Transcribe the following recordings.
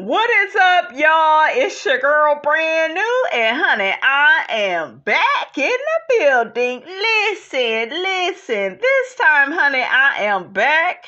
What is up, y'all? It's your girl, brand new, and honey, I am back in the building. Listen. This time, honey, I am back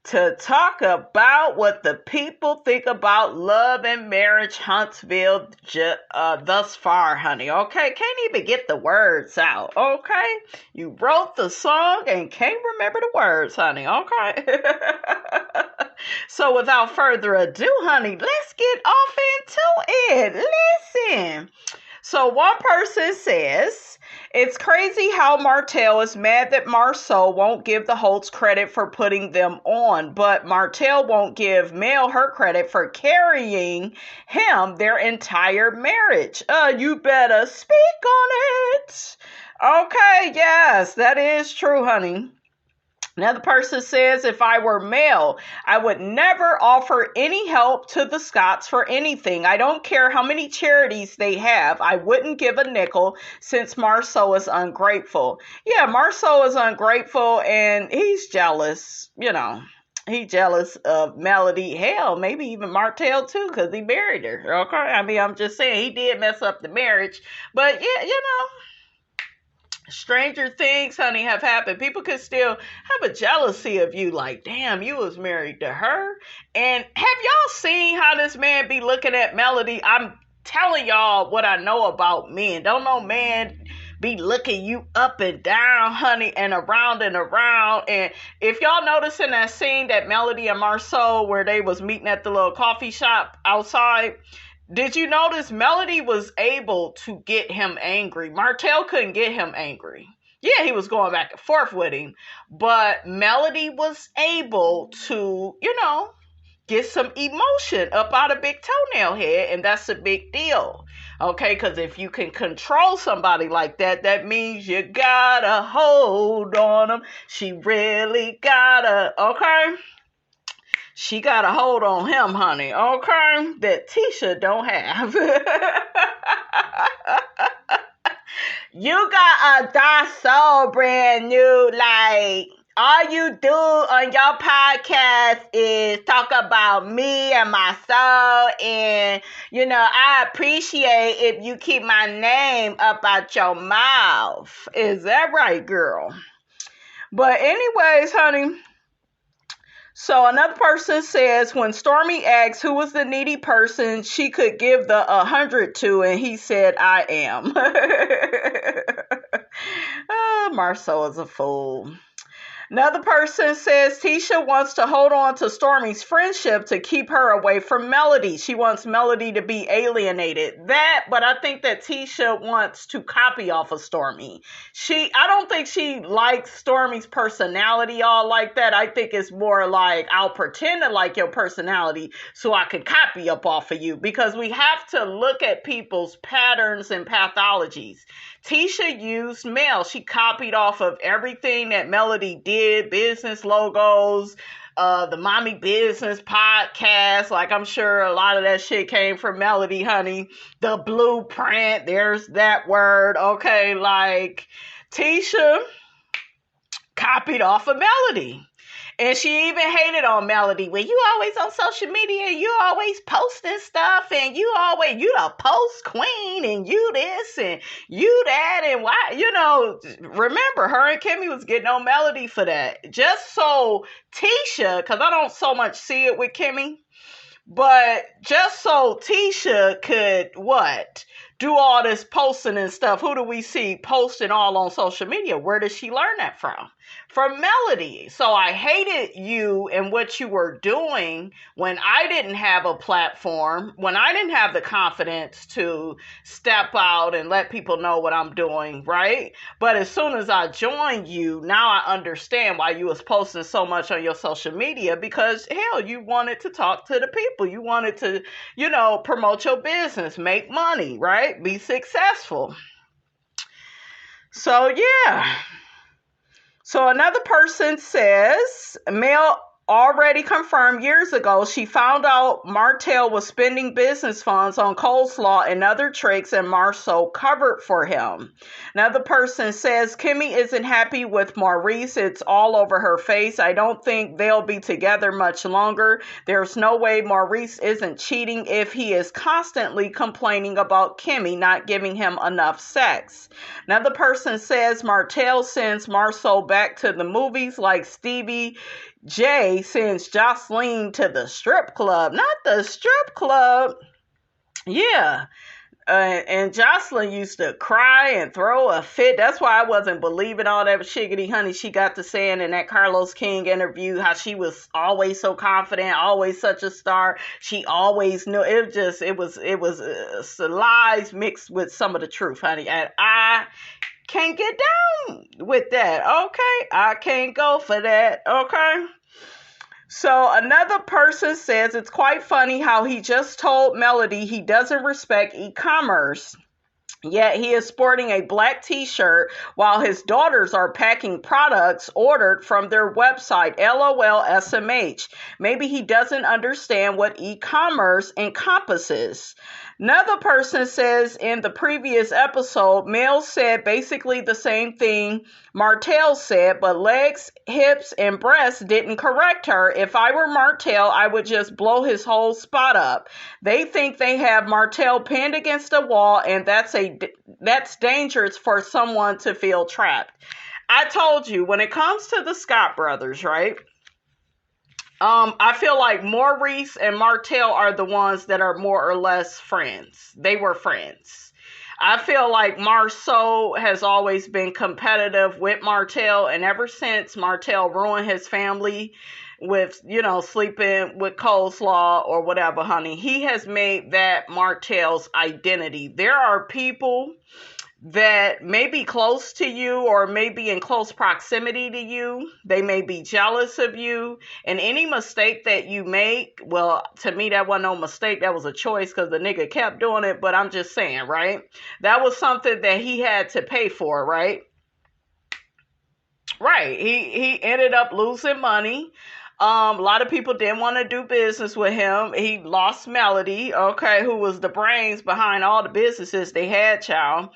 to talk about what the people think about love and marriage Huntsville thus far, honey. Okay, can't even get the words out. Okay, you wrote the song and can't remember the words, honey. Okay. So without further ado, honey, let's get off into it. Listen. So one person says, it's crazy how Martell is mad that Marsau won't give the Holts credit for putting them on, but Martell won't give Mel her credit for carrying him their entire marriage. You better speak on it. Okay, yes, that is true, honey. Another person says, if I were Mel, I would never offer any help to the Scotts for anything. I don't care how many charities they have. I wouldn't give a nickel since Marsau is ungrateful. Yeah, Marsau is ungrateful and he's jealous, He's jealous of Melody. Hell, maybe even Martell too, because he married her. Okay, I mean, I'm just saying he did mess up the marriage. But yeah, stranger things, honey, have happened. People could still have a jealousy of you, like, damn, you was married to her. And have y'all seen how this man be looking at Melody? I'm telling y'all what I know about men. Don't no man be looking you up and down, honey, and around and around. And if y'all notice in that scene that Melody and Marsau, where they was meeting at the little coffee shop outside, did you notice Melody was able to get him angry? Martell couldn't get him angry. Yeah, he was going back and forth with him, but Melody was able to, get some emotion up out of Big Toenail Head, and that's a big deal. Okay, because if you can control somebody like that, that means you gotta hold on them. She really gotta, okay? She got a hold on him, honey, okay? That Tisha don't have. You got a dark soul, brand new. Like, all you do on your podcast is talk about me and my soul. And, I appreciate if you keep my name up out your mouth. Is that right, girl? But anyways, honey. So another person says, when Stormy asks who was the needy person she could give the 100 to, and he said, I am. Marsau is a fool. Another person says Tisha wants to hold on to Stormy's friendship to keep her away from Melody. She wants Melody to be alienated. But I think that Tisha wants to copy off of Stormy. I don't think she likes Stormy's personality all like that. I think it's more like, I'll pretend to like your personality so I can copy up off of you, because we have to look at people's patterns and pathologies. Tisha used Mel. She copied off of everything that Melody did, business logos, the Mommy Business podcast. Like, I'm sure a lot of that shit came from Melody, honey. The blueprint, there's that word. Okay, like, Tisha copied off of Melody. And she even hated on Melody. When you always on social media, you always posting stuff, and you the post queen, and you this and you that, and why, remember, her and Kimmy was getting on Melody for that. Just so Tisha, because I don't so much see it with Kimmy, but just so Tisha could, do all this posting and stuff. Who do we see posting all on social media? Where did she learn that from? From Melody. So I hated you and what you were doing when I didn't have a platform, when I didn't have the confidence to step out and let people know what I'm doing, right? But as soon as I joined you, now I understand why you was posting so much on your social media, because hell, you wanted to talk to the people. You wanted to, promote your business, make money, right? Be successful. So yeah. So another person says, Mel already confirmed years ago she found out Martell was spending business funds on coleslaw and other tricks, and Marsau covered for him. Another person says Kimmy isn't happy with Maurice. It's all over her face. I don't think they'll be together much longer. There's no way Maurice isn't cheating if he is constantly complaining about Kimmy not giving him enough sex. Another person says Martell sends Marsau back to the movies like Stevie J sends Jocelyn to the strip club. Not the strip club. Yeah. And Jocelyn used to cry and throw a fit. That's why I wasn't believing all that shiggity honey she got to saying in that Carlos King interview, how she was always so confident, always such a star. She always knew. It was lies mixed with some of the truth, honey. And I can't get down with that. Okay. I can't go for that. Okay. So another person says it's quite funny how he just told Melody he doesn't respect e-commerce, yet he is sporting a black t-shirt while his daughters are packing products ordered from their website. LOL SMH. Maybe he doesn't understand what e-commerce encompasses. Another person says in the previous episode, Mel said basically the same thing Martell said, but legs, hips, and breasts didn't correct her. If I were Martell, I would just blow his whole spot up. They think they have Martell pinned against a wall, and that's dangerous for someone to feel trapped. I told you, when it comes to the Scott brothers, right? I feel like Maurice and Martell are the ones that are more or less friends. They were friends. I feel like Marsau has always been competitive with Martell, and ever since Martell ruined his family with, sleeping with coleslaw or whatever, honey, he has made that Martell's identity. There are people that may be close to you or may be in close proximity to you. They may be jealous of you, and any mistake that you make, well, to me, that wasn't no mistake. That was a choice because the nigga kept doing it, but I'm just saying, right? That was something that he had to pay for, right? Right. He ended up losing money. A lot of people didn't want to do business with him. He lost Melody, okay, who was the brains behind all the businesses they had, child.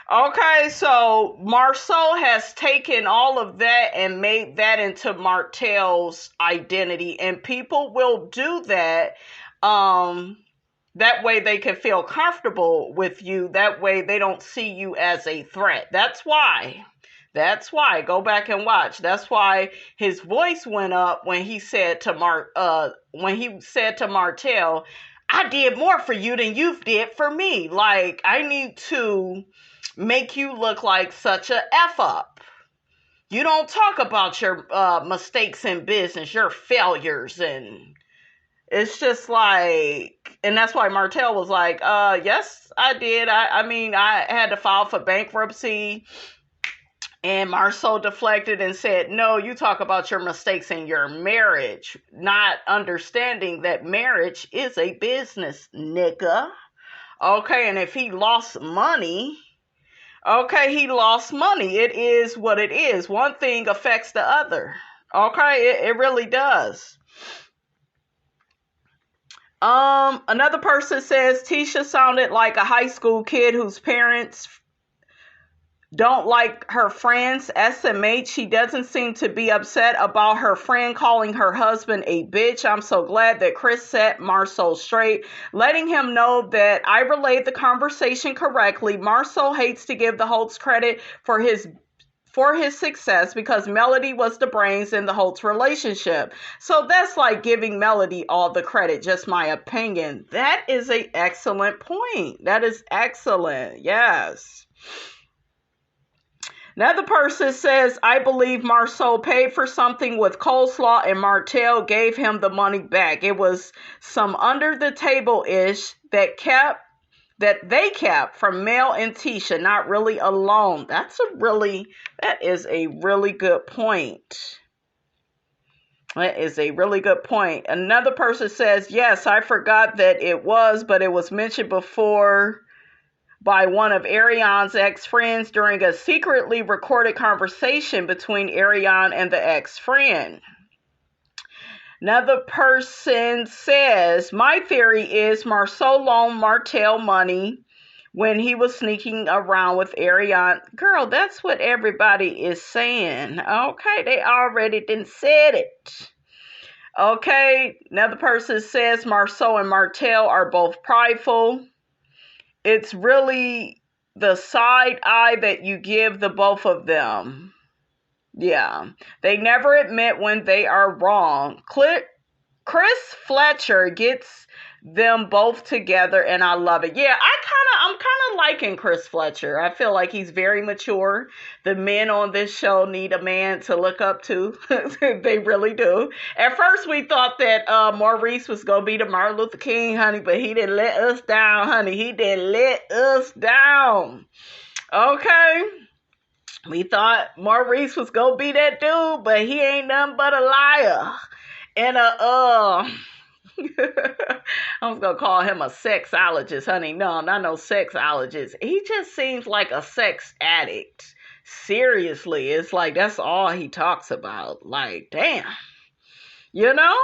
Okay, so Marsau has taken all of that and made that into Martell's identity, and people will do that. That way they can feel comfortable with you. That way they don't see you as a threat. That's why. Go back and watch. That's why his voice went up when he said to Martell, I did more for you than you did for me. Like, I need to make you look like such a F up. You don't talk about your mistakes in business, your failures, and it's just like, and that's why Martell was like, yes, I did. I mean, I had to file for bankruptcy. And Marsau deflected and said, no, you talk about your mistakes in your marriage, not understanding that marriage is a business, nigga. Okay, and if he lost money, he lost money. It is what it is. One thing affects the other. Okay, it really does. Another person says Tisha sounded like a high school kid whose parents don't like her friends. SMH, she doesn't seem to be upset about her friend calling her husband a bitch. I'm so glad that Chris set Marsau straight, letting him know that I relayed the conversation correctly. Marsau hates to give the Holtz credit for his success because Melody was the brains in the Holtz relationship. So that's like giving Melody all the credit, just my opinion. That is an excellent point. That is excellent. Yes. Another person says, I believe Marsau paid for something with coleslaw and Martell gave him the money back. It was some under the table-ish that they kept from Mel and Tisha, not really alone. That is a really good point. That is a really good point. Another person says, yes, I forgot that it was, but it was mentioned before by one of Arionne's ex-friends during a secretly recorded conversation between Arionne and the ex-friend. Another person says, my theory is Marsau loaned Martell money when he was sneaking around with Arionne. Girl, that's what everybody is saying. Okay, they already done said it. Okay, another person says Marsau and Martell are both prideful. It's really the side eye that you give the both of them. Yeah, they never admit when they are wrong. Chris Fletcher gets them both together, and I love it. Yeah, I'm kind of liking Chris Fletcher. I feel like he's very mature. The men on this show need a man to look up to. They really do. At first, we thought that Maurice was gonna be the Martin Luther King, honey, but he didn't let us down, honey. He didn't let us down. Okay. We thought Maurice was gonna be that dude, but he ain't nothing but a liar. And I was gonna call him a sexologist, honey. No, not no sexologist. He just seems like a sex addict. Seriously, it's like that's all he talks about. Like, damn. You know?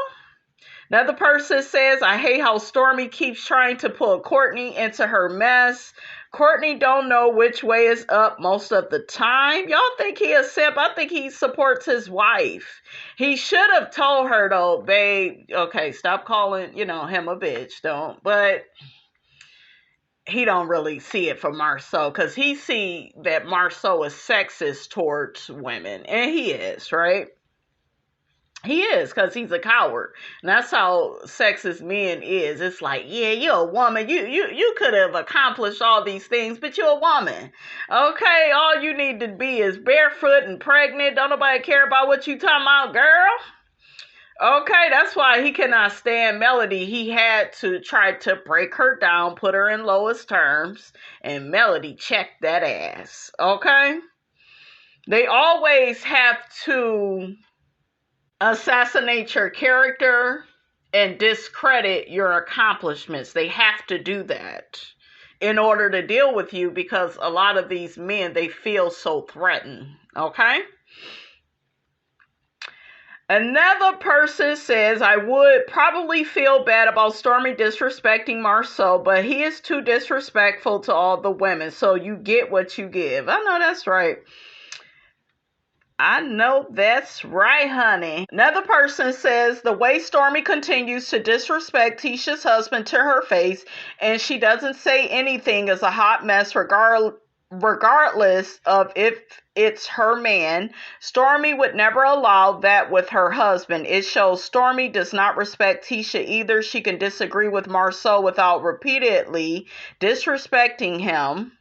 Another person says, I hate how Stormy keeps trying to pull Courtney into her mess. Courtney don't know which way is up most of the time. Y'all think he a simp? I think he supports his wife. He should have told her, though, babe, okay, stop calling, him a bitch, don't. But he don't really see it for Marsau, because he see that Marsau is sexist towards women. And he is, right? He is, because he's a coward. And that's how sexist men is. It's like, yeah, you're a woman. You could have accomplished all these things, but you're a woman. Okay, all you need to be is barefoot and pregnant. Don't nobody care about what you talking about, girl. Okay, that's why he cannot stand Melody. He had to try to break her down, put her in lowest terms, and Melody checked that ass. Okay? They always have to assassinate your character and discredit your accomplishments. They have to do that in order to deal with you, because a lot of these men, they feel so threatened. Okay? Another person says, I would probably feel bad about Stormy disrespecting Marsau, but he is too disrespectful to all the women, so you get what you give. I know that's right. I know that's right, honey. Another person says, the way Stormy continues to disrespect Tisha's husband to her face, and she doesn't say anything, is a hot mess regardless of if it's her man. Stormy would never allow that with her husband. It shows Stormy does not respect Tisha either. She can disagree with Marsau without repeatedly disrespecting him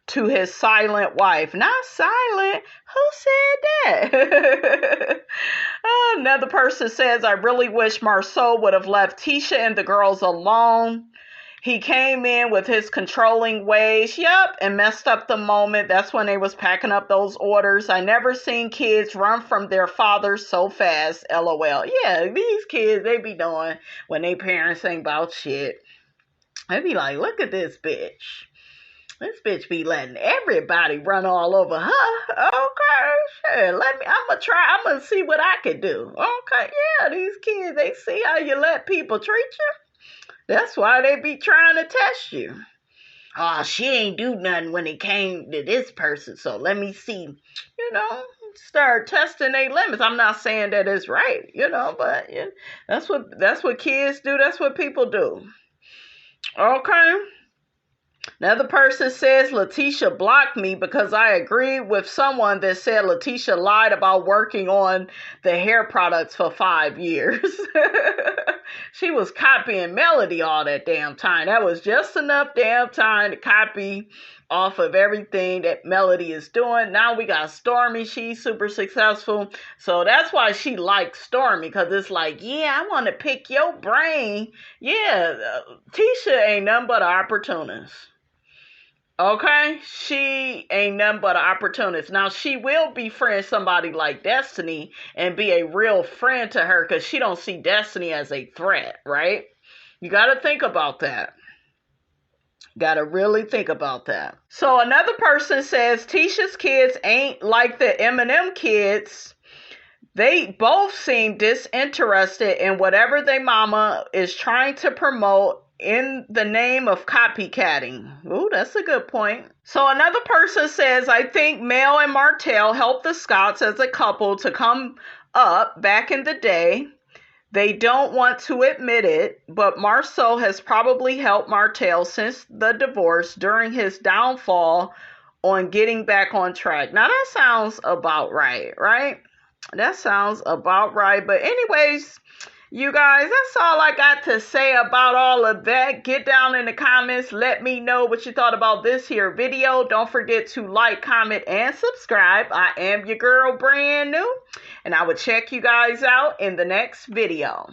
to his silent wife. Not silent. Who said that? Another person says, I really wish Marsau would have left Tisha and the girls alone. He came in with his controlling ways, and messed up the moment. That's when they was packing up those orders. I never seen kids run from their fathers so fast, LOL. Yeah, these kids, they be doing when they parents ain't about shit. They be like, look at this bitch. This bitch be letting everybody run all over her. Okay, sure. I'm gonna see what I can do. Okay, yeah, these kids, they see how you let people treat you. That's why they be trying to test you. Oh, she ain't do nothing when it came to this person, so let me see. Start testing their limits. I'm not saying that it's right, but that's what kids do. That's what people do. Okay. Another person says, Letitia blocked me because I agreed with someone that said Letitia lied about working on the hair products for 5 years. She was copying Melody all that damn time. That was just enough damn time to copy off of everything that Melody is doing. Now we got Stormy. She's super successful. So that's why she likes Stormy, because it's like, yeah, I want to pick your brain. Yeah, Tisha ain't nothing but an opportunist. Okay? She ain't nothing but an opportunist. Now, she will befriend somebody like Destiny and be a real friend to her, because she don't see Destiny as a threat, right? You got to think about that. Got to really think about that. So another person says Tisha's kids ain't like the Eminem kids. They both seem disinterested in whatever their mama is trying to promote in the name of copycatting. Ooh, that's a good point. So another person says, I think Mel and Martell helped the Scotts as a couple to come up back in the day. They don't want to admit it, but Marsau has probably helped Martell since the divorce during his downfall on getting back on track. Now that sounds about right, right? That sounds about right. But anyways, you guys, that's all I got to say about all of that. Get down in the comments. Let me know what you thought about this here video. Don't forget to like, comment, and subscribe. I am your girl, brand new. And I will check you guys out in the next video.